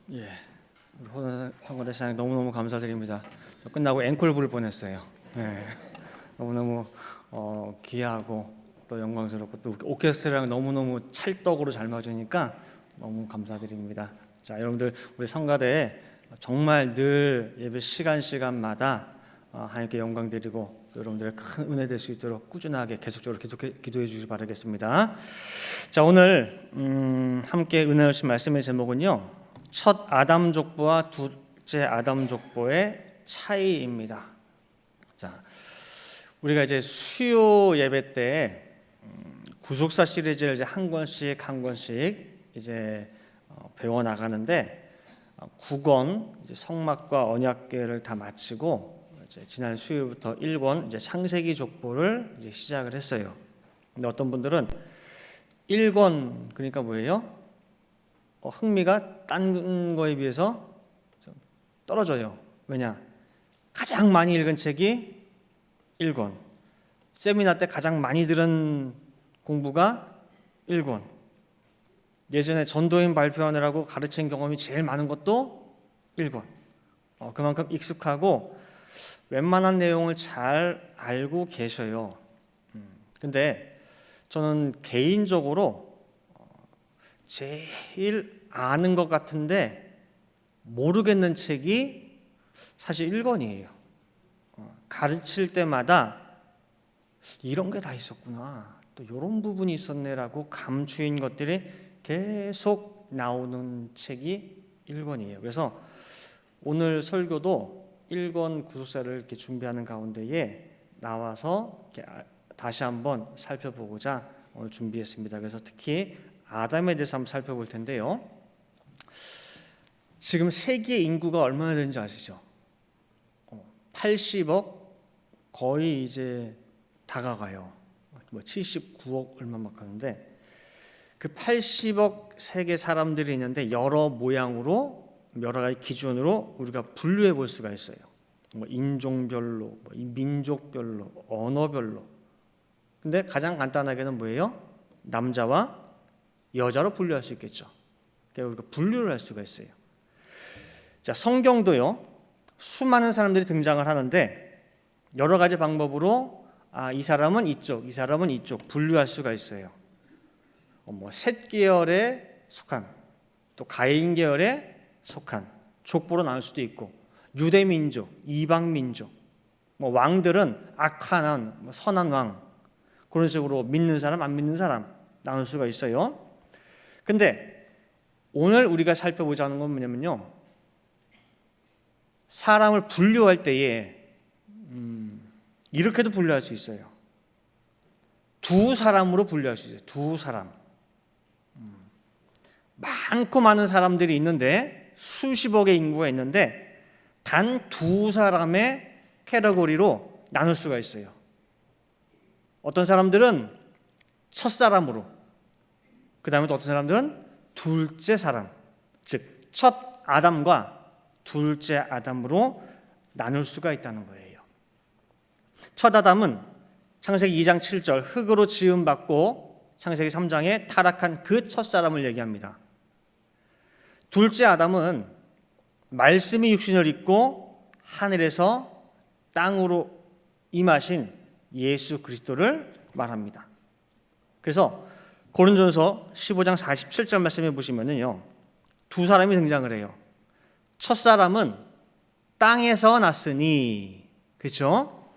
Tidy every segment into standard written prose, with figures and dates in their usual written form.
예, 우리 호동 성가대사님 너무너무 감사드립니다. 저 끝나고 앵콜 부를 뻔했어요. 예, 너무너무 귀하고 또 영광스럽고 또 오케스트라랑 너무너무 찰떡으로 잘 맞으니까 너무 감사드립니다. 자, 여러분들 우리 성가대에 정말 늘 예배 시간마다 하나님께 영광 드리고 여러분들의 큰 은혜 될 수 있도록 꾸준하게 계속적으로 기도해 주시기 바라겠습니다. 자, 오늘 함께 은혜 주신 말씀의 제목은요, 첫 아담 족보와 둘째 아담 족보의 차이입니다. 자, 우리가 이제 수요 예배 때 구속사 시리즈를 이제 한 권씩 이제 배워 나가는데 9권 이제 성막과 언약궤를 다 마치고 이제 지난 수요일부터 1권 이제 창세기 족보를 이제 시작을 했어요. 근데 어떤 분들은 1권 그러니까 뭐예요? 흥미가 딴 거에 비해서 좀 떨어져요. 왜냐? 가장 많이 읽은 책이 1권. 세미나 때 가장 많이 들은 공부가 1권. 예전에 전도인 발표하느라고 가르친 경험이 제일 많은 것도 1권. 그만큼 익숙하고 웬만한 내용을 잘 알고 계셔요. 근데 저는 개인적으로 제일 아는 것 같은데 모르겠는 책이 사실 1권이에요. 가르칠 때마다 이런 게 다 있었구나, 또 이런 부분이 있었네라고 감추인 것들이 계속 나오는 책이 1권이에요. 그래서 오늘 설교도 1권 구속사를 이렇게 준비하는 가운데에 나와서 이렇게 다시 한번 살펴보고자 오늘 준비했습니다. 그래서 특히 아담에 대해서 한번 살펴볼 텐데요. 지금 세계 인구가 얼마나 되는지 아시죠? 80억 거의 이제 다가가요. 79억 얼마 막 하는데 그 80억 세계 사람들이 있는데 여러 모양으로 여러 가지 기준으로 우리가 분류해 볼 수가 있어요. 인종별로, 민족별로, 언어별로. 근데 가장 간단하게는 뭐예요? 남자와 여자로 분류할 수 있겠죠. 그러니까 우리가 분류를 할 수가 있어요. 자, 성경도요, 수많은 사람들이 등장을 하는데 여러 가지 방법으로 이 사람은 이쪽, 이 사람은 이쪽 분류할 수가 있어요. 셋 계열에 속한, 또 가인 계열에 속한 족보로 나눌 수도 있고, 유대 민족, 이방 민족, 왕들은 악한 왕, 선한 왕, 그런 식으로 믿는 사람, 안 믿는 사람 나눌 수가 있어요. 근데 오늘 우리가 살펴보자는 건 뭐냐면요, 사람을 분류할 때에 이렇게도 분류할 수 있어요. 두 사람으로 분류할 수 있어요. 두 사람. 많고 많은 사람들이 있는데, 수십억의 인구가 있는데 단 두 사람의 카테고리로 나눌 수가 있어요. 어떤 사람들은 첫사람으로, 그 다음에 또 어떤 사람들은 둘째 사람, 즉 첫 아담과 둘째 아담으로 나눌 수가 있다는 거예요. 첫 아담은 창세기 2장 7절 흙으로 지음받고 창세기 3장에 타락한 그 첫사람을 얘기합니다. 둘째 아담은 말씀이 육신을 입고 하늘에서 땅으로 임하신 예수 그리스도를 말합니다. 그래서 고린도전서 15장 47절 말씀해 보시면은요, 두 사람이 등장을 해요. 첫 사람은 땅에서 났으니, 그렇죠?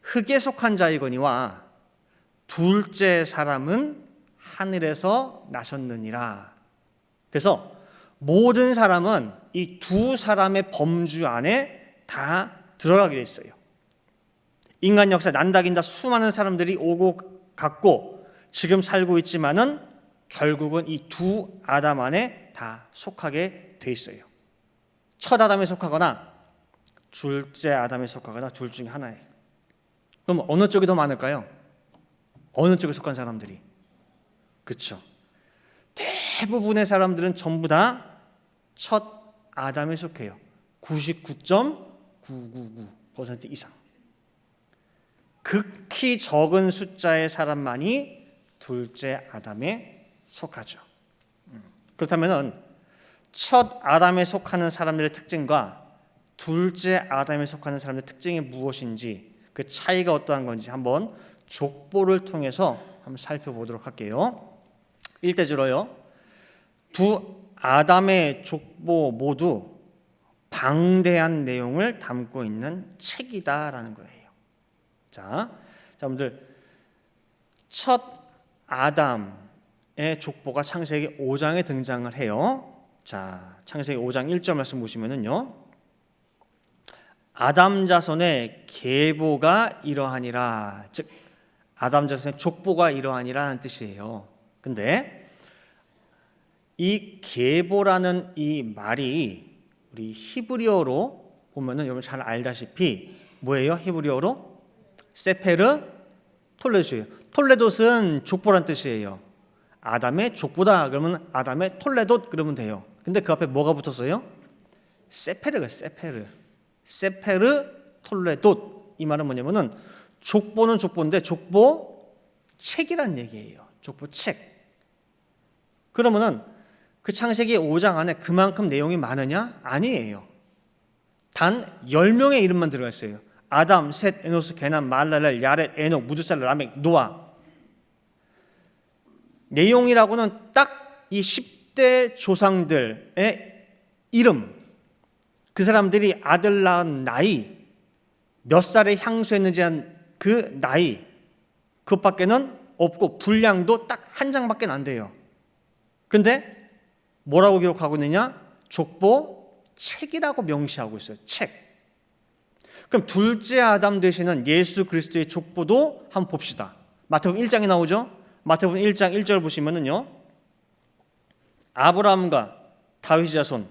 흙에 속한 자이거니와 둘째 사람은 하늘에서 나셨느니라. 그래서 모든 사람은 이 두 사람의 범주 안에 다 들어가게 돼 있어요. 인간 역사 난다긴다 수많은 사람들이 오고 갔고 지금 살고 있지만은 결국은 이 두 아담 안에 다 속하게 돼 있어요. 첫 아담에 속하거나 둘째 아담에 속하거나 둘 중에 하나예요. 그럼 어느 쪽이 더 많을까요? 어느 쪽에 속한 사람들이? 그렇죠. 대부분의 사람들은 전부 다 첫 아담에 속해요. 99.999% 이상. 극히 적은 숫자의 사람만이 둘째 아담에 속하죠. 그렇다면 첫 아담에 속하는 사람들의 특징과 둘째 아담에 속하는 사람들의 특징이 무엇인지, 그 차이가 어떠한 건지 한번 족보를 통해서 한번 살펴보도록 할게요. 일대적으로요, 두 아담의 족보 모두 방대한 내용을 담고 있는 책이다라는 거예요. 자, 여러분들, 첫 아담의 족보가 창세기 5장에 등장을 해요. 자, 창세기 5장 1절 말씀 보시면은요, 아담 자손의 계보가 이러하니라, 즉 아담 자손의 족보가 이러하니라는 뜻이에요. 근데 이 계보라는 이 말이 우리 히브리어로 보면은 여러분 잘 알다시피 뭐예요? 히브리어로 세페르 톨레도예요. 톨레돗은 족보란 뜻이에요. 아담의 족보다 그러면 아담의 톨레돗 그러면 돼요. 근데 그 앞에 뭐가 붙었어요? 세페르가 세페르 톨레돗. 이 말은 뭐냐면은 족보는 족보인데 족보 책이란 얘기예요. 족보 책. 그러면은 그 창세기 5장 안에 그만큼 내용이 많으냐? 아니에요. 단 10명의 이름만 들어가 있어요. 아담, 셋, 에노스, 게남, 말랄렐, 야렛, 에녹, 무드살, 라멕, 노아. 내용이라고는 딱 이 10대 조상들의 이름, 그 사람들이 아들 낳은 나이, 몇 살에 향수했는지 한 그 나이, 그것밖에는 없고 분량도 딱 한 장밖에 안 돼요. 근데 뭐라고 기록하고 있느냐? 족보 책이라고 명시하고 있어요. 책. 그럼 둘째 아담 되시는 예수 그리스도의 족보도 한번 봅시다. 마태복음 1장에 나오죠? 마태복음 1장 1절 보시면은요, 아브라함과 다윗 자손,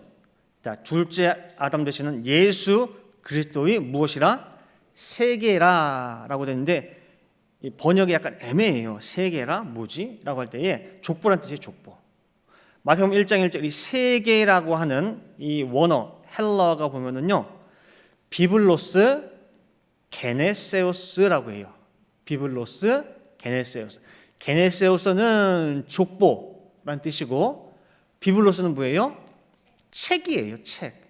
둘째 아담 되시는 예수 그리스도의 무엇이라? 세계라 라고 되는데 번역이 약간 애매해요. 세계라 뭐지? 라고 할 때에 족보란 뜻이에요. 족보. 마태복음 1장 1절 이 세계라고 하는 이 원어 헬러가 보면은요, 비블로스 게네세우스라고 해요. 비블로스 게네세우스. 게네세우스는 족보란 뜻이고 비블로스는 뭐예요? 책이에요. 책.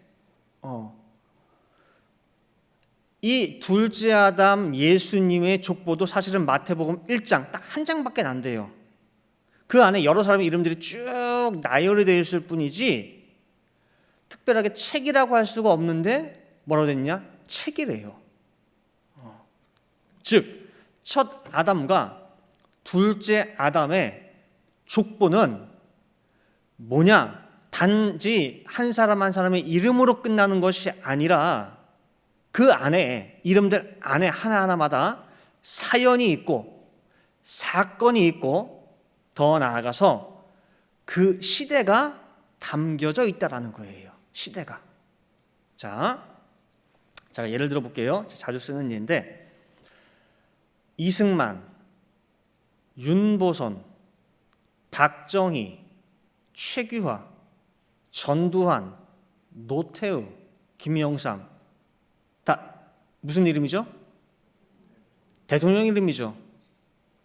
이 둘째 아담 예수님의 족보도 사실은 마태복음 1장 딱 한 장밖에 안 돼요. 그 안에 여러 사람의 이름들이 쭉 나열이 되어 있을 뿐이지 특별하게 책이라고 할 수가 없는데 뭐라고 됐냐? 책이래요. 즉, 첫 아담과 둘째 아담의 족보는 뭐냐? 단지 한 사람 한 사람의 이름으로 끝나는 것이 아니라 그 안에, 이름들 안에 하나하나마다 사연이 있고 사건이 있고 더 나아가서 그 시대가 담겨져 있다라는 거예요. 시대가. 자, 제가 예를 들어 볼게요. 자주 쓰는 예인데, 이승만, 윤보선, 박정희, 최규하, 전두환, 노태우, 김영삼, 다 무슨 이름이죠? 대통령 이름이죠.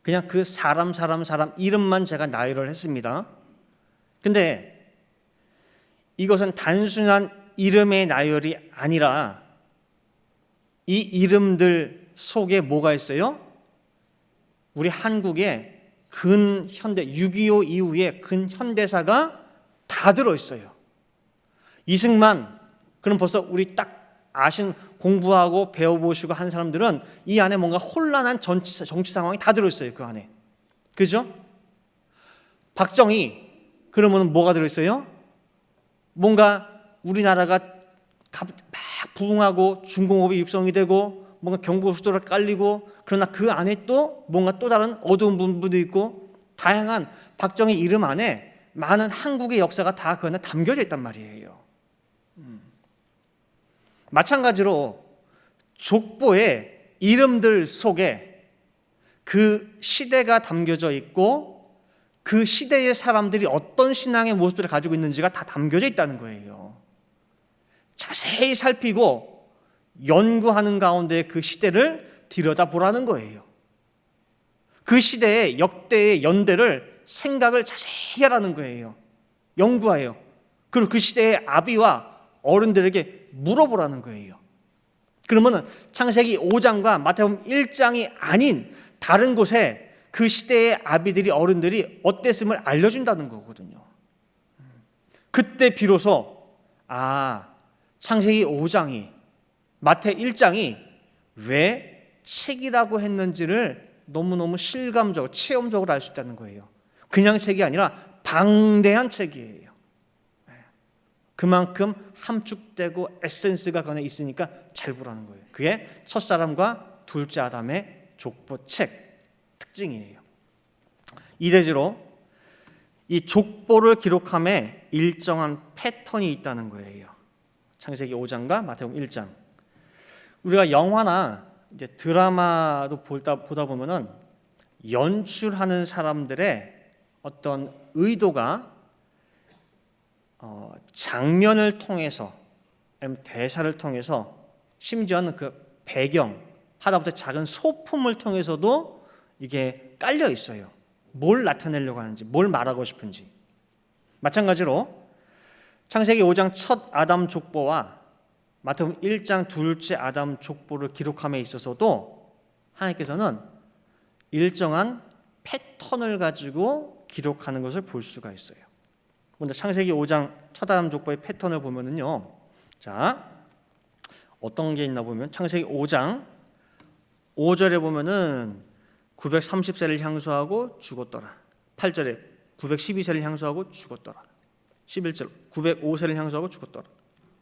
그냥 그 사람 이름만 제가 나열을 했습니다. 근데 이것은 단순한 이름의 나열이 아니라 이 이름들 속에 뭐가 있어요? 우리 한국의 근현대 6.25 이후의 근현대사가 다 들어있어요. 이승만, 그럼 벌써 우리 딱 아신, 공부하고 배워보시고 한 사람들은 이 안에 뭔가 혼란한 정치 상황이 다 들어있어요. 그 안에. 그죠? 박정희, 그러면 뭐가 들어있어요? 뭔가 우리나라가 막 부흥하고 중공업이 육성이 되고 뭔가 경부고속도로가 깔리고, 그러나 그 안에 또 뭔가 또 다른 어두운 부분도 있고, 다양한 박정희 이름 안에 많은 한국의 역사가 다 그 안에 담겨져 있단 말이에요. 마찬가지로 족보의 이름들 속에 그 시대가 담겨져 있고 그 시대의 사람들이 어떤 신앙의 모습들을 가지고 있는지가 다 담겨져 있다는 거예요. 자세히 살피고 연구하는 가운데 그 시대를 들여다보라는 거예요. 그 시대의 역대의 연대를 생각을 자세히 하라는 거예요. 연구해요. 그리고 그 시대의 아비와 어른들에게 물어보라는 거예요. 그러면은 창세기 5장과 마태복음 1장이 아닌 다른 곳에 그 시대의 아비들이 어른들이 어땠음을 알려준다는 거거든요. 그때 비로소 창세기 5장이 마태 1장이 왜 책이라고 했는지를 너무너무 실감적으로 체험적으로 알 수 있다는 거예요. 그냥 책이 아니라 방대한 책이에요. 그만큼 함축되고 에센스가 그 안에 있으니까 잘 보라는 거예요. 그게 첫사람과 둘째 아담의 족보책 특징이에요. 이대지로 이 족보를 기록함에 일정한 패턴이 있다는 거예요. 창세기 5장과 마태복음 1장. 우리가 영화나 이제 드라마도 보다 보면은 연출하는 사람들의 어떤 의도가 장면을 통해서 아니면 대사를 통해서 심지어는 그 배경 하다못해 작은 소품을 통해서도 이게 깔려 있어요. 뭘 나타내려고 하는지, 뭘 말하고 싶은지. 마찬가지로 창세기 5장 첫 아담 족보와 마태복음 1장 둘째 아담 족보를 기록함에 있어서도 하나님께서는 일정한 패턴을 가지고 기록하는 것을 볼 수가 있어요. 먼저 창세기 5장 첫 아담 족보의 패턴을 보면은요. 자, 어떤 게 있나 보면 창세기 5장 5절에 보면은 930세를 향수하고 죽었더라. 8절에 912세를 향수하고 죽었더라. 11절 905세를 향수하고 죽었더라.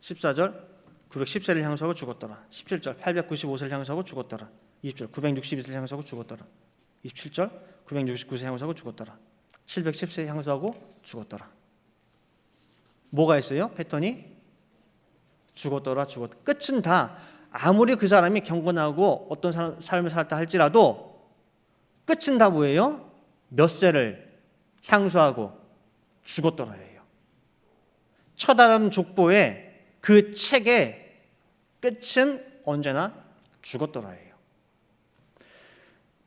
14절 910세를 향수하고 죽었더라. 17절 895세를 향수하고 죽었더라. 20절 962세를 향수하고 죽었더라. 27절 969세 향수하고 죽었더라. 710세 향수하고 죽었더라. 뭐가 있어요? 패턴이 죽었더라. 끝은 다 아무리 그 사람이 경건하고 어떤 삶을 살았다 할지라도 끝은 다 뭐예요? 몇 세를 향수하고 죽었더라예요. 첫 아담 족보의 그 책의 끝은 언제나 죽었더라예요.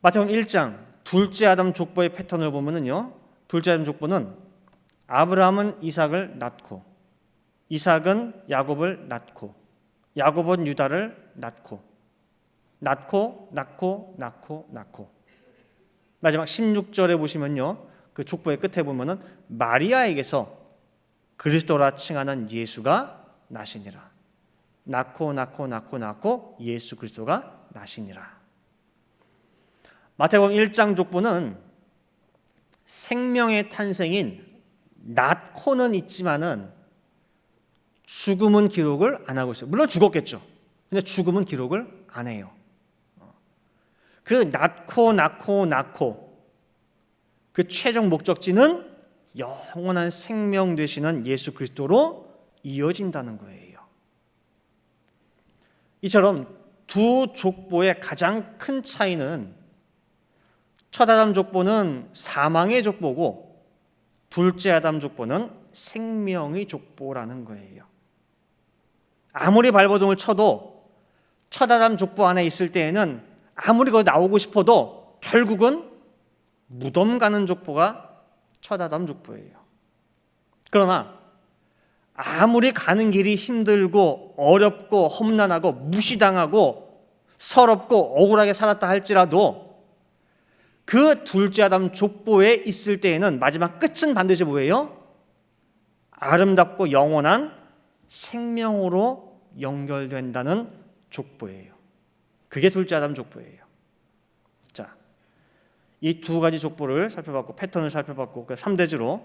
마태복음 1장 둘째 아담 족보의 패턴을 보면은요. 둘째 아담 족보는 아브라함은 이삭을 낳고 이삭은 야곱을 낳고 야곱은 유다를 낳고 마지막 16절에 보시면요. 그 족보의 끝에 보면은 마리아에게서 그리스도라 칭하는 예수가 나시니라. 낳고 예수 그리스도가 나시니라. 마태복음 1장 족보는 생명의 탄생인 낳고는 있지만은 죽음은 기록을 안 하고 있어요. 물론 죽었겠죠. 근데 죽음은 기록을 안 해요. 그 낳고 그 최종 목적지는 영원한 생명 되시는 예수 그리스도로 이어진다는 거예요. 이처럼 두 족보의 가장 큰 차이는 첫 아담 족보는 사망의 족보고 둘째 아담 족보는 생명의 족보라는 거예요. 아무리 발버둥을 쳐도 첫 아담 족보 안에 있을 때에는 아무리 거기 나오고 싶어도 결국은 무덤 가는 족보가 첫 아담 족보예요. 그러나 아무리 가는 길이 힘들고 어렵고 험난하고 무시당하고 서럽고 억울하게 살았다 할지라도 그 둘째 아담 족보에 있을 때에는 마지막 끝은 반드시 뭐예요? 아름답고 영원한 생명으로 연결된다는 족보예요. 그게 둘째 아담 족보예요. 자, 이 두 가지 족보를 살펴봤고 패턴을 살펴봤고 3대지로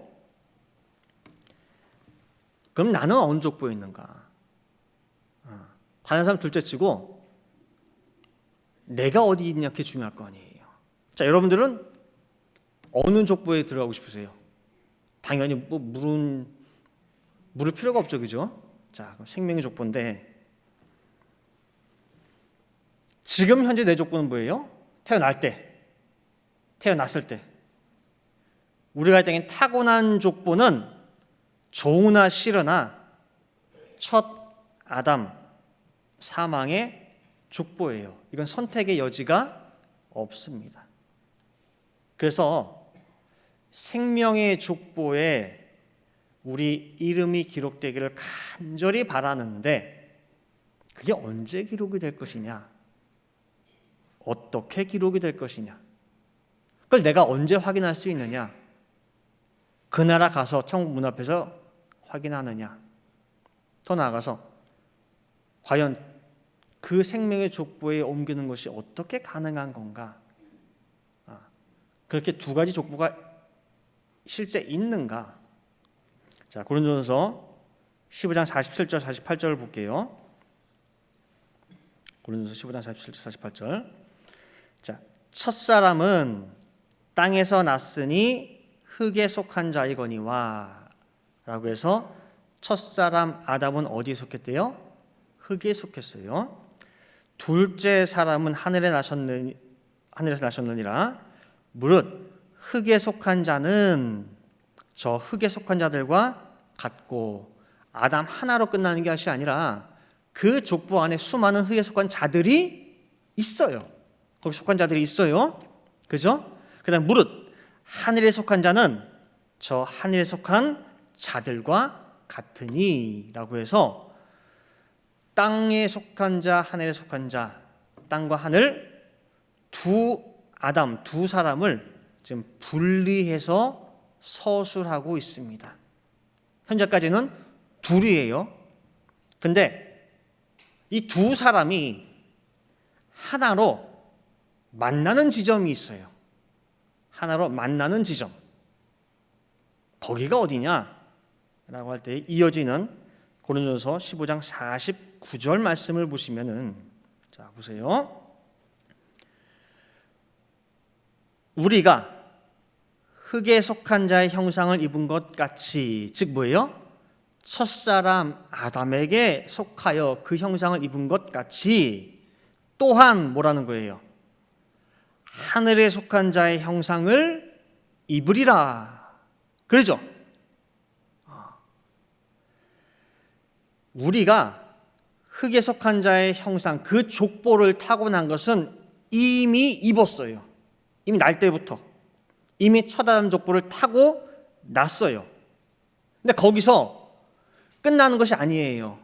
그럼 나는 어느 족보에 있는가? 다른 사람 둘째치고 내가 어디 있냐 그게 중요할 거 아니에요. 자, 여러분들은 어느 족보에 들어가고 싶으세요? 당연히 뭐 물을 필요가 없죠, 그죠? 자, 그럼 생명의 족보인데 지금 현재 내 족보는 뭐예요? 태어났을 때 우리가 당연히 타고난 족보는 좋으나 싫으나 첫 아담 사망의 족보예요. 이건 선택의 여지가 없습니다. 그래서 생명의 족보에 우리 이름이 기록되기를 간절히 바라는데 그게 언제 기록이 될 것이냐? 어떻게 기록이 될 것이냐? 그걸 내가 언제 확인할 수 있느냐? 그 나라 가서 천국 문 앞에서 확인하느냐? 더 나아가서 과연 그 생명의 족보에 옮기는 것이 어떻게 가능한 건가? 그렇게 두 가지 족보가 실제 있는가? 자, 고린도전서 15장 47절 48절을 볼게요. 고린도전서 15장 47절 48절. 자, 첫사람은 땅에서 났으니 흙에 속한 자이거니와 라고 해서 첫사람 아담은 어디에 속했대요? 흙에 속했어요. 둘째 사람은 하늘에서 나셨느니라. 무릇 흙에 속한 자는 저 흙에 속한 자들과 같고, 아담 하나로 끝나는 것이 아니라 그 족보 안에 수많은 흙에 속한 자들이 있어요. 거기 속한 자들이 있어요. 그죠? 그다음 무릇 하늘에 속한 자는 저 하늘에 속한 자들과 같으니 라고 해서 땅에 속한 자, 하늘에 속한 자, 땅과 하늘 두 사람을 지금 분리해서 서술하고 있습니다. 현재까지는 둘이에요. 근데 이 두 사람이 하나로 만나는 지점이 있어요. 하나로 만나는 지점. 거기가 어디냐? 라고 할 때 이어지는 고린도전서 15장 49절 말씀을 보시면은, 자 보세요. 우리가 흙에 속한 자의 형상을 입은 것 같이, 즉 뭐예요? 첫사람 아담에게 속하여 그 형상을 입은 것 같이 또한 뭐라는 거예요? 하늘에 속한 자의 형상을 입으리라. 그러죠? 우리가 흙에 속한 자의 형상, 그 족보를 타고난 것은 이미 입었어요. 이미 날 때부터 이미 첫 아담 족보를 타고 났어요. 근데 거기서 끝나는 것이 아니에요.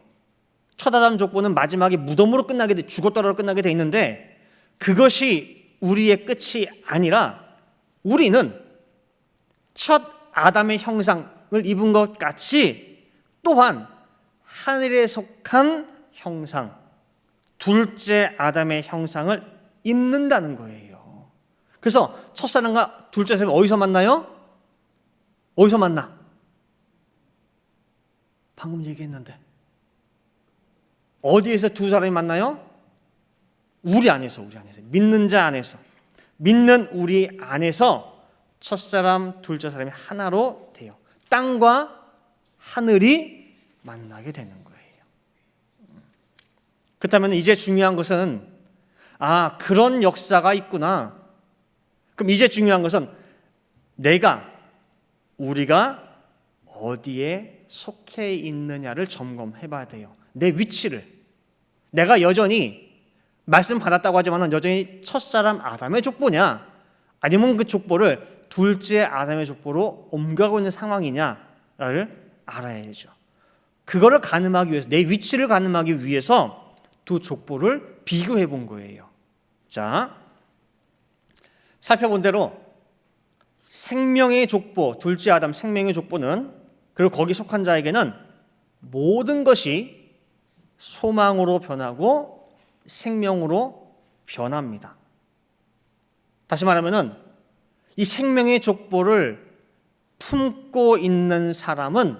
첫 아담 족보는 마지막에 무덤으로 끝나게 돼, 죽었더라로 끝나게 돼 있는데, 그것이 우리의 끝이 아니라 우리는 첫 아담의 형상을 입은 것 같이 또한 하늘에 속한 형상, 둘째 아담의 형상을 입는다는 거예요. 그래서 첫사람과 둘째 사람이 어디서 만나요? 어디서 만나? 방금 얘기했는데 어디에서 두 사람이 만나요? 우리 안에서 믿는 자 안에서, 믿는 우리 안에서 첫사람 둘째 사람이 하나로 돼요. 땅과 하늘이 만나게 되는 거예요. 그렇다면 이제 중요한 것은, 그런 역사가 있구나. 그럼 이제 중요한 것은 우리가 어디에 속해 있느냐를 점검해 봐야 돼요. 내 위치를. 내가 여전히 말씀 받았다고 하지만 여전히 첫사람 아담의 족보냐, 아니면 그 족보를 둘째 아담의 족보로 옮겨가고 있는 상황이냐를 알아야죠. 그거를 가늠하기 위해서, 내 위치를 가늠하기 위해서 두 족보를 비교해 본 거예요. 자, 살펴본 대로 생명의 족보, 둘째 아담 생명의 족보는, 그리고 거기 속한 자에게는 모든 것이 소망으로 변하고 생명으로 변합니다. 다시 말하면은 이 생명의 족보를 품고 있는 사람은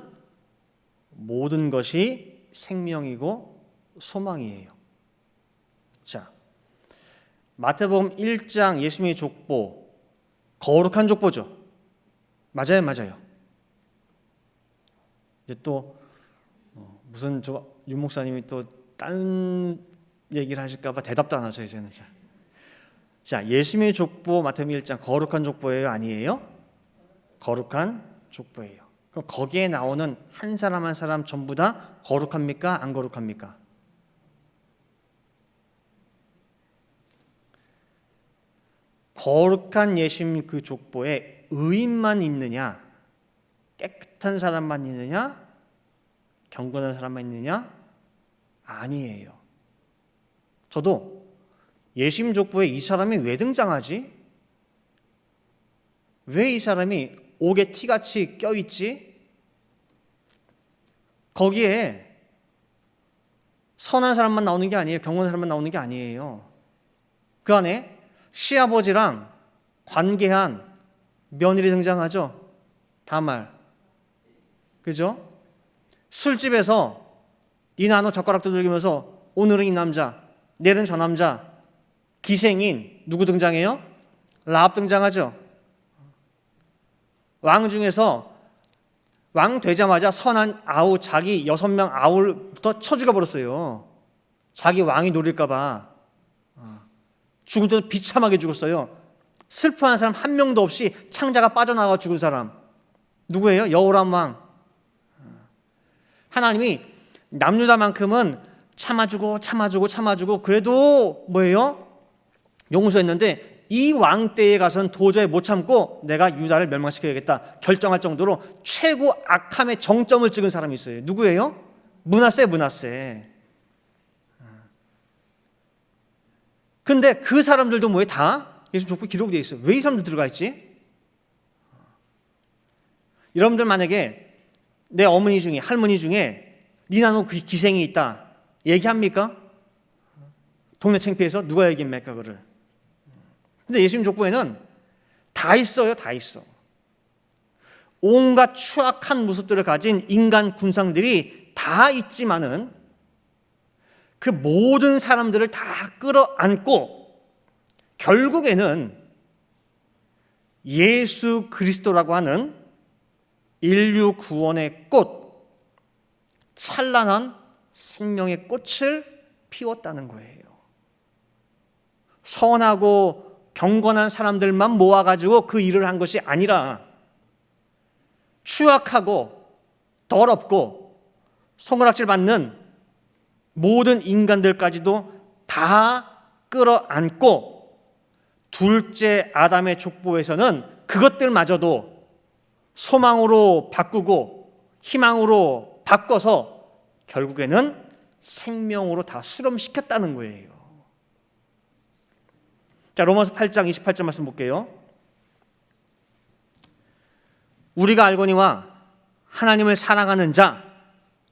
모든 것이 생명이고 소망이에요. 자, 마태복음 1장 예수님의 족보, 거룩한 족보죠. 맞아요. 이제 또 무슨 윤 목사님이 또 다른 얘기를 하실까봐 대답도 안 하셔요, 이제는. 자, 예수님의 족보 마태복음 1장 거룩한 족보예요, 아니에요? 거룩한 족보예요. 그럼 거기에 나오는 한 사람 한 사람 전부 다 거룩합니까? 안 거룩합니까? 거룩한 예수님 그 족보에 의인만 있느냐, 깨끗한 사람만 있느냐? 경건한 사람만 있느냐? 아니에요. 저도 예수님 족보에 이 사람이 왜 등장하지? 왜 이 사람이 옥에 티같이 껴있지? 거기에 선한 사람만 나오는 게 아니에요. 경건한 사람만 나오는 게 아니에요. 그 안에 시아버지랑 관계한 며느리 등장하죠. 다말. 그죠? 술집에서 이 나노 젓가락 두들기면서 오늘은 이 남자, 내일은 저 남자, 기생인 누구 등장해요? 라합 등장하죠. 왕 중에서 왕 되자마자 선한 아우 자기 6명 아우부터 쳐 죽여버렸어요. 자기 왕이 노릴까 봐. 죽을 때도 비참하게 죽었어요. 슬퍼하는 사람 한 명도 없이 창자가 빠져나가 죽은 사람 누구예요? 여호람 왕. 하나님이 남유다만큼은 참아주고 그래도 뭐예요? 용서했는데 이 왕 때에 가서는 도저히 못 참고 내가 유다를 멸망시켜야겠다 결정할 정도로 최고 악함의 정점을 찍은 사람이 있어요. 누구예요? 므낫세. 근데 그 사람들도 뭐에 다 예수님 족보에 기록되어 있어요. 왜 이 사람들 들어가 있지? 여러분들 만약에 내 어머니 중에 할머니 중에 니나노 그 기생이 있다 얘기합니까? 동네 창피해서 누가 얘기합니까 그를? 근데 예수님 족보에는 다 있어요. 다 있어. 온갖 추악한 모습들을 가진 인간 군상들이 다 있지만은 그 모든 사람들을 다 끌어안고 결국에는 예수 그리스도라고 하는 인류 구원의 꽃, 찬란한 생명의 꽃을 피웠다는 거예요. 선하고 경건한 사람들만 모아가지고 그 일을 한 것이 아니라 추악하고 더럽고 손가락질 받는 모든 인간들까지도 다 끌어안고 둘째 아담의 족보에서는 그것들마저도 소망으로 바꾸고 희망으로 바꿔서 결국에는 생명으로 다 수렴시켰다는 거예요. 자, 로마서 8장 28절 말씀 볼게요. 우리가 알거니와 하나님을 사랑하는 자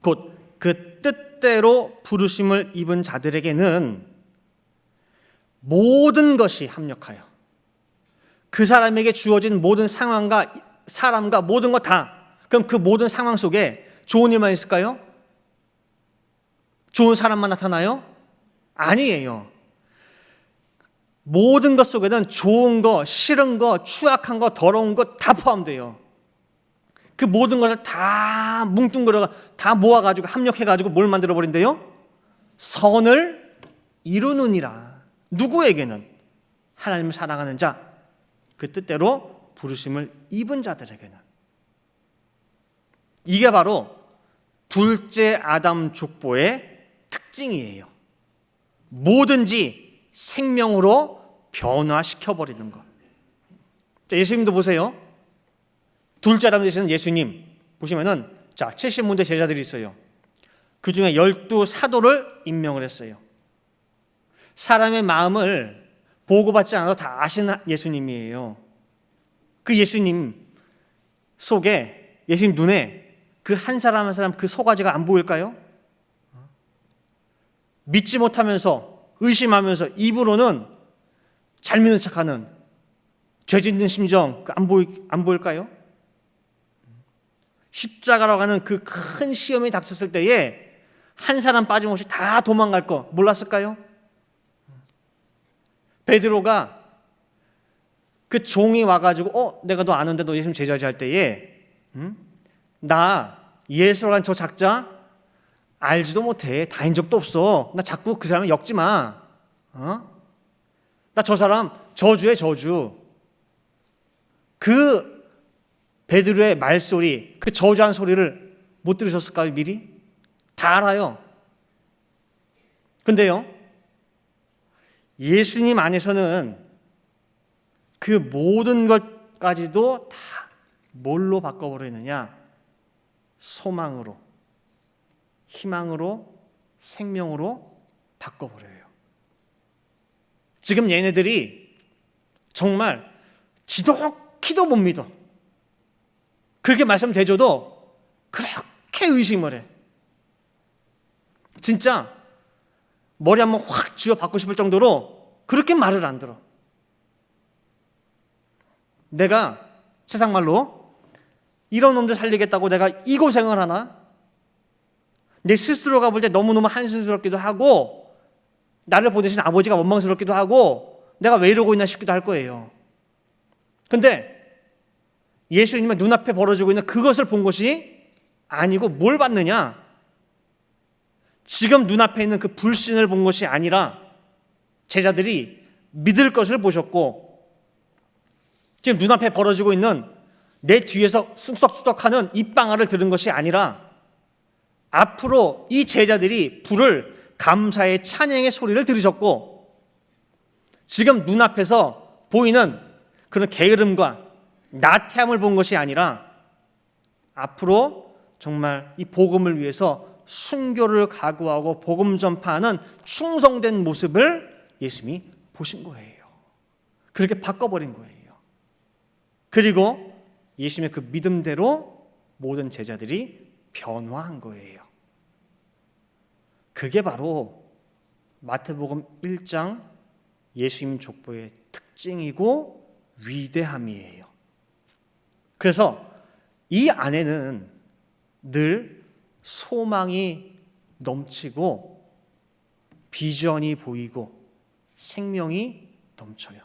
곧 그 뜻대로 부르심을 입은 자들에게는 모든 것이 합력하여 그 사람에게 주어진 모든 상황과 사람과 모든 것 다, 그럼 그 모든 상황 속에 좋은 일만 있을까요? 좋은 사람만 나타나요? 아니에요. 모든 것 속에는 좋은 거, 싫은 거, 추악한 거, 더러운 거 다 포함돼요. 그 모든 것을 다 뭉뚱그려 다 모아가지고 합력해가지고 뭘 만들어버린대요? 선을 이루느니라. 누구에게는? 하나님을 사랑하는 자, 그 뜻대로 부르심을 입은 자들에게는. 이게 바로 둘째 아담 족보의 특징이에요. 뭐든지 생명으로 변화시켜버리는 것. 자, 예수님도 보세요. 둘째 아담 되시는 예수님 보시면은 자 70문대 제자들이 있어요. 그 중에 12사도를 임명을 했어요. 사람의 마음을 보고받지 않아도 다 아시는 예수님이에요. 그 예수님 속에 예수님 눈에 그 한 사람 한 사람 그 소가지가 안 보일까요? 믿지 못하면서 의심하면서 입으로는 잘 믿는 척하는 죄 짓는 심정 안 보일까요? 십자가라고 하는 그 큰 시험이 닥쳤을 때에 한 사람 빠짐없이 다 도망갈 거 몰랐을까요? 베드로가 그 종이 와가지고 내가 너 아는데 너 예수님 제자지 할 때에 나 예수라고 하는 저 작자 알지도 못해. 다닌 적도 없어. 나 자꾸 그 사람을 엮지 마. 나 저 사람 저주해 저주. 그 베드로의 말소리, 그 저주한 소리를 못 들으셨을까요? 미리? 다 알아요. 근데요, 예수님 안에서는 그 모든 것까지도 다 뭘로 바꿔버리느냐? 소망으로, 희망으로, 생명으로 바꿔버려요. 지금 얘네들이 정말 지독히도 못 믿어. 그렇게 말씀 대줘도 그렇게 의심을 해. 진짜 머리 한번 확 쥐어 받고 싶을 정도로 그렇게 말을 안 들어. 내가 세상 말로 이런 놈들 살리겠다고 내가 이 고생을 하나? 내 스스로가 볼 때 너무너무 한심스럽기도 하고 나를 보내신 아버지가 원망스럽기도 하고 내가 왜 이러고 있나 싶기도 할 거예요. 근데 예수님의 눈앞에 벌어지고 있는 그것을 본 것이 아니고 뭘 봤느냐? 지금 눈앞에 있는 그 불신을 본 것이 아니라 제자들이 믿을 것을 보셨고 지금 눈앞에 벌어지고 있는 내 뒤에서 쑥덕쑥덕하는 입방아를 들은 것이 아니라 앞으로 이 제자들이 부를 감사의 찬양의 소리를 들으셨고 지금 눈앞에서 보이는 그런 게으름과 나태함을 본 것이 아니라 앞으로 정말 이 복음을 위해서 순교를 각오하고 복음 전파하는 충성된 모습을 예수님이 보신 거예요. 그렇게 바꿔버린 거예요. 그리고 예수님의 그 믿음대로 모든 제자들이 변화한 거예요. 그게 바로 마태복음 1장 예수님 족보의 특징이고 위대함이에요. 그래서 이 안에는 늘 소망이 넘치고 비전이 보이고 생명이 넘쳐요.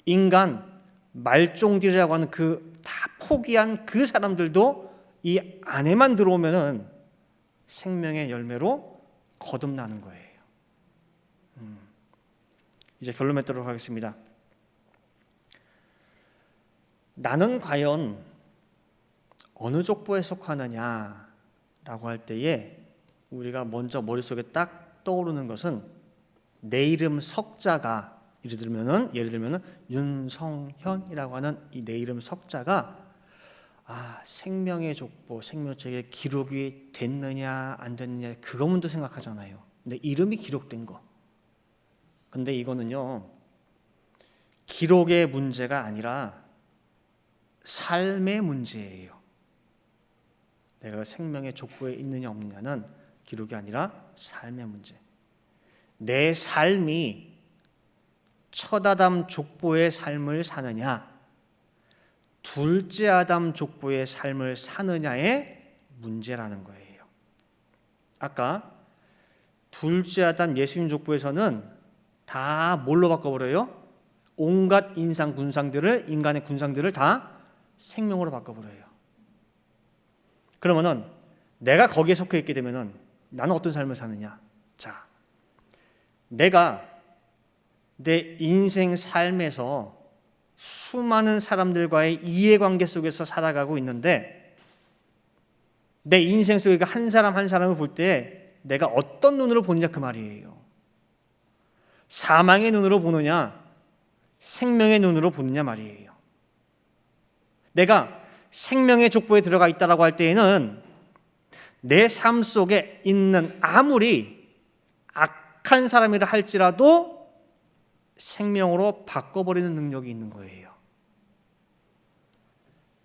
인간 말종들이라고 하는 그 다 포기한 그 사람들도 이 안에만 들어오면은 생명의 열매로 거듭나는 거예요. 이제 결론 맺도록 하겠습니다. 나는 과연 어느 족보에 속하느냐라고 할 때에 우리가 먼저 머릿속에 딱 떠오르는 것은 내 이름 석자가 예를 들면은 윤성현이라고 하는 이 내 이름 석자가 생명의 족보, 생명책에 기록이 됐느냐 안 됐느냐 그거 먼저 생각하잖아요. 근데 이름이 기록된 거. 근데 이거는요 기록의 문제가 아니라 삶의 문제예요. 내가 생명의 족보에 있느냐 없느냐는 기록이 아니라 삶의 문제. 내 삶이 첫 아담 족보의 삶을 사느냐 둘째 아담 족보의 삶을 사느냐의 문제라는 거예요. 아까 둘째 아담 예수님 족보에서는 다 뭘로 바꿔버려요? 온갖 인간의 군상들을 다 생명으로 바꿔버려요. 그러면은 내가 거기에 속해 있게 되면은 나는 어떤 삶을 사느냐? 자, 내가 내 인생 삶에서 수많은 사람들과의 이해관계 속에서 살아가고 있는데 내 인생 속에 한 사람 한 사람을 볼 때 내가 어떤 눈으로 보느냐 그 말이에요. 사망의 눈으로 보느냐 생명의 눈으로 보느냐 말이에요. 내가 생명의 족보에 들어가 있다라고 할 때에는 내 삶 속에 있는 아무리 악한 사람이라 할지라도 생명으로 바꿔버리는 능력이 있는 거예요.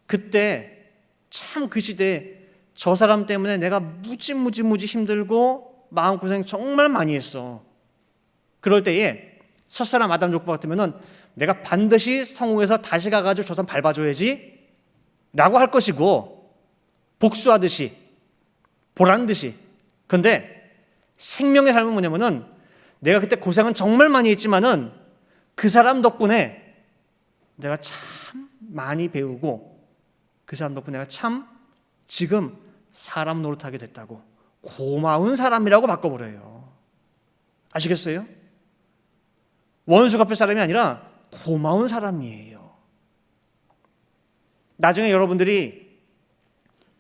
그때 참 그 시대에 저 사람 때문에 내가 무지 힘들고 마음고생 정말 많이 했어. 그럴 때에 첫사람 아담 족보 같으면은 내가 반드시 성공해서 다시 가가지고 저 사람 밟아줘야지 라고 할 것이고 복수하듯이 보란듯이. 근데 생명의 삶은 뭐냐면은 내가 그때 고생은 정말 많이 했지만은 그 사람 덕분에 내가 참 많이 배우고 그 사람 덕분에 내가 참 지금 사람 노릇하게 됐다고 고마운 사람이라고 바꿔버려요. 아시겠어요? 원수 갚을 사람이 아니라 고마운 사람이에요. 나중에 여러분들이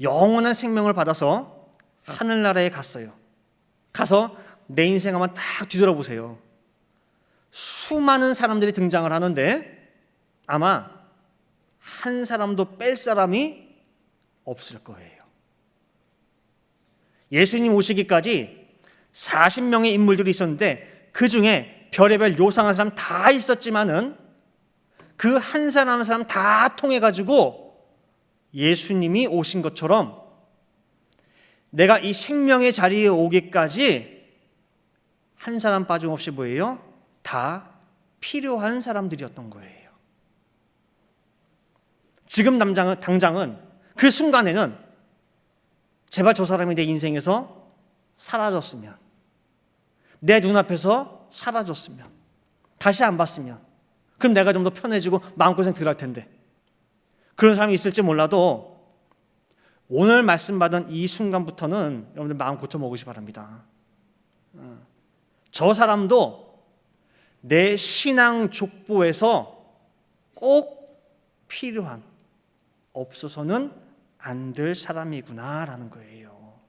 영원한 생명을 받아서 하늘나라에 갔어요. 가서 내 인생 한번 딱 뒤돌아보세요. 수많은 사람들이 등장을 하는데 아마 한 사람도 뺄 사람이 없을 거예요. 예수님 오시기까지 40명의 인물들이 있었는데 그 중에 별의별 요상한 사람 다 있었지만은 그 한 사람 한 사람 다 통해 가지고 예수님이 오신 것처럼 내가 이 생명의 자리에 오기까지 한 사람 빠짐없이 뭐예요? 다 필요한 사람들이었던 거예요. 지금 당장은 그 순간에는 제발 저 사람이 내 인생에서 사라졌으면, 내 눈앞에서 사라졌으면, 다시 안 봤으면, 그럼 내가 좀 더 편해지고 마음고생 덜 할 텐데. 그런 사람이 있을지 몰라도 오늘 말씀 받은 이 순간부터는 여러분들 마음 고쳐 먹으시 바랍니다. 저 사람도 내 신앙 족보에서 꼭 필요한, 없어서는 안 될 사람이구나라는 거예요.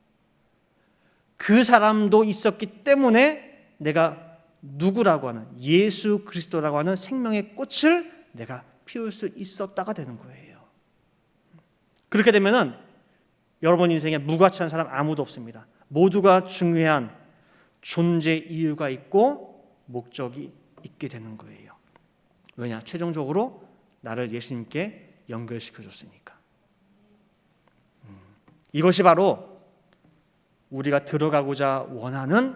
그 사람도 있었기 때문에 내가 누구라고 하는 예수 그리스도라고 하는 생명의 꽃을 내가 피울 수 있었다가 되는 거예요. 그렇게 되면은 여러분 인생에 무가치한 사람 아무도 없습니다. 모두가 중요한 존재 이유가 있고 목적이 있게 되는 거예요. 왜냐? 최종적으로 나를 예수님께 연결시켜 줬으니까. 이것이 바로 우리가 들어가고자 원하는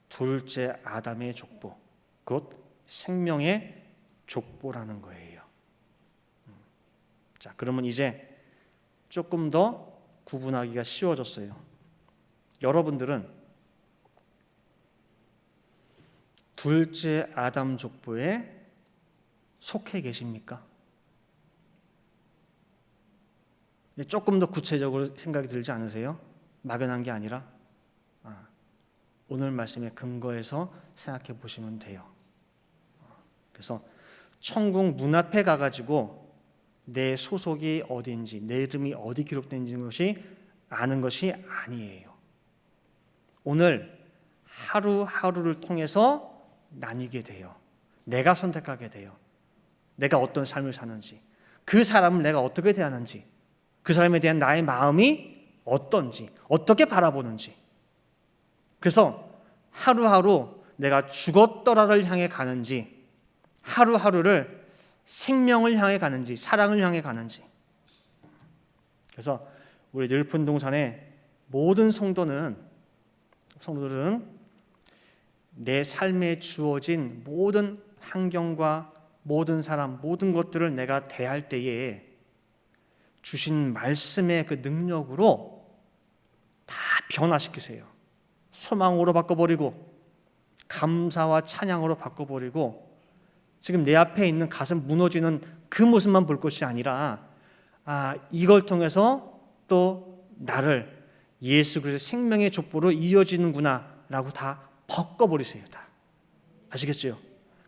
둘째 아담의 족보, 곧 생명의 족보라는 거예요. 자, 그러면 이제 조금 더 구분하기가 쉬워졌어요. 여러분들은 둘째 아담 족보에 속해 계십니까? 조금 더 구체적으로 생각이 들지 않으세요? 막연한 게 아니라 오늘 말씀에 근거해서 생각해 보시면 돼요. 그래서 천국 문 앞에 가가지고 내 소속이 어디인지, 내 이름이 어디 기록된지 것이 아는 것이 아니에요. 오늘 하루하루를 통해서 나뉘게 돼요. 내가 선택하게 돼요. 내가 어떤 삶을 사는지, 그 사람을 내가 어떻게 대하는지, 그 사람에 대한 나의 마음이 어떤지, 어떻게 바라보는지. 그래서 하루하루 내가 죽었더라를 향해 가는지, 하루하루를 생명을 향해 가는지, 사랑을 향해 가는지. 그래서 우리 늘푼동산의 모든 성도들은 내 삶에 주어진 모든 환경과 모든 사람, 모든 것들을 내가 대할 때에 주신 말씀의 그 능력으로 다 변화시키세요. 소망으로 바꿔버리고 감사와 찬양으로 바꿔버리고 지금 내 앞에 있는 가슴 무너지는 그 모습만 볼 것이 아니라 이걸 통해서 또 나를 예수 그리스도의 생명의 족보로 이어지는구나 라고 다 바꿔버리세요. 다 아시겠죠?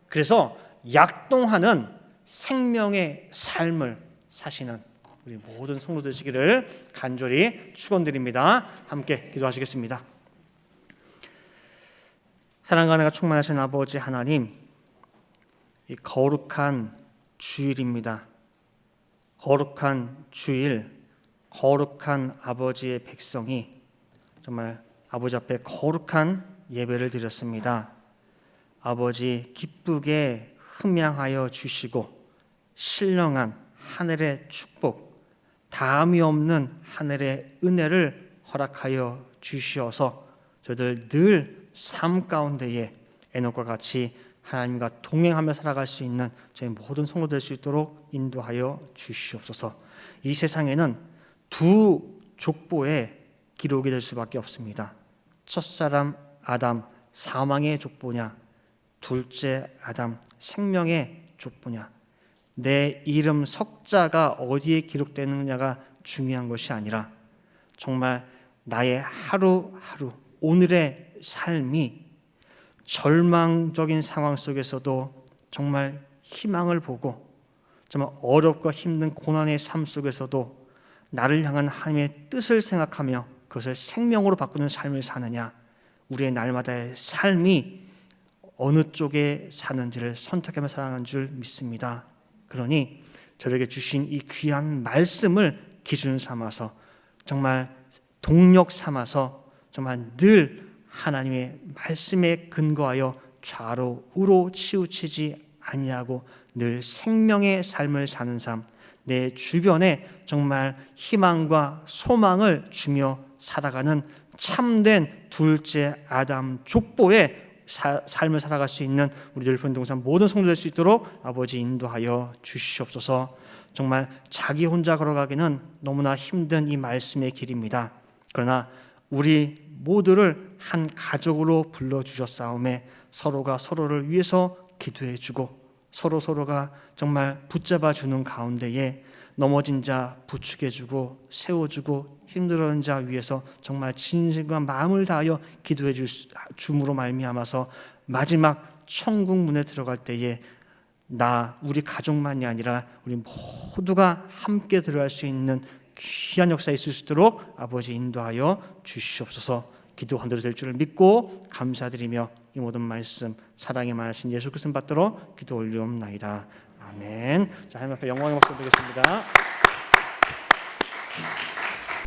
그래서 약동하는 생명의 삶을 사시는 우리 모든 성도 되시기를 간절히 축원드립니다. 함께 기도하시겠습니다. 사랑과 은혜가 충만하신 아버지 하나님, 이 거룩한 주일입니다. 거룩한 주일, 거룩한 아버지의 백성이 정말 아버지 앞에 거룩한 예배를 드렸습니다. 아버지 기쁘게 흠양하여 주시고 신령한 하늘의 축복, 다함이 없는 하늘의 은혜를 허락하여 주시어서 저희들 늘 삶 가운데에 에녹과 같이 하나님과 동행하며 살아갈 수 있는 저희 모든 성도 될 수 있도록 인도하여 주시옵소서. 이 세상에는 두 족보의 기록이 될 수밖에 없습니다. 첫사람 아담 사망의 족보냐, 둘째 아담 생명의 족보냐. 내 이름 석자가 어디에 기록되느냐가 중요한 것이 아니라 정말 나의 하루하루 오늘의 삶이 절망적인 상황 속에서도 정말 희망을 보고 정말 어렵고 힘든 고난의 삶 속에서도 나를 향한 하나님의 뜻을 생각하며 그것을 생명으로 바꾸는 삶을 사느냐, 우리의 날마다의 삶이 어느 쪽에 사는지를 선택하며 살아가는 줄 믿습니다. 그러니 저에게 주신 이 귀한 말씀을 기준 삼아서 정말 동력 삼아서 정말 늘 하나님의 말씀에 근거하여 좌로 우로 치우치지 아니하고 늘 생명의 삶을 사는 삶, 내 주변에 정말 희망과 소망을 주며 살아가는 참된 둘째 아담 족보의 삶을 살아갈 수 있는 우리들 변동산 모든 성도 될 수 있도록 아버지 인도하여 주시옵소서. 정말 자기 혼자 걸어가기는 너무나 힘든 이 말씀의 길입니다. 그러나 우리 모두를 한 가족으로 불러주셨사오매 서로가 서로를 위해서 기도해주고 서로가 정말 붙잡아주는 가운데에 넘어진 자 부축해주고 세워주고 힘들어하는 자 위해서 정말 진심과 마음을 다하여 기도해 줌으로 말미암아서 마지막 천국 문에 들어갈 때에 우리 가족만이 아니라 우리 모두가 함께 들어갈 수 있는 귀한 역사에 있을 수 있도록 아버지 인도하여 주시옵소서. 기도 한대로 될 줄을 믿고 감사드리며 이 모든 말씀 사랑의 말씀 예수 그리스도 받들어 기도 올리옵나이다. 아멘. 자, 하나님 앞에 영광의 박수 드리겠습니다.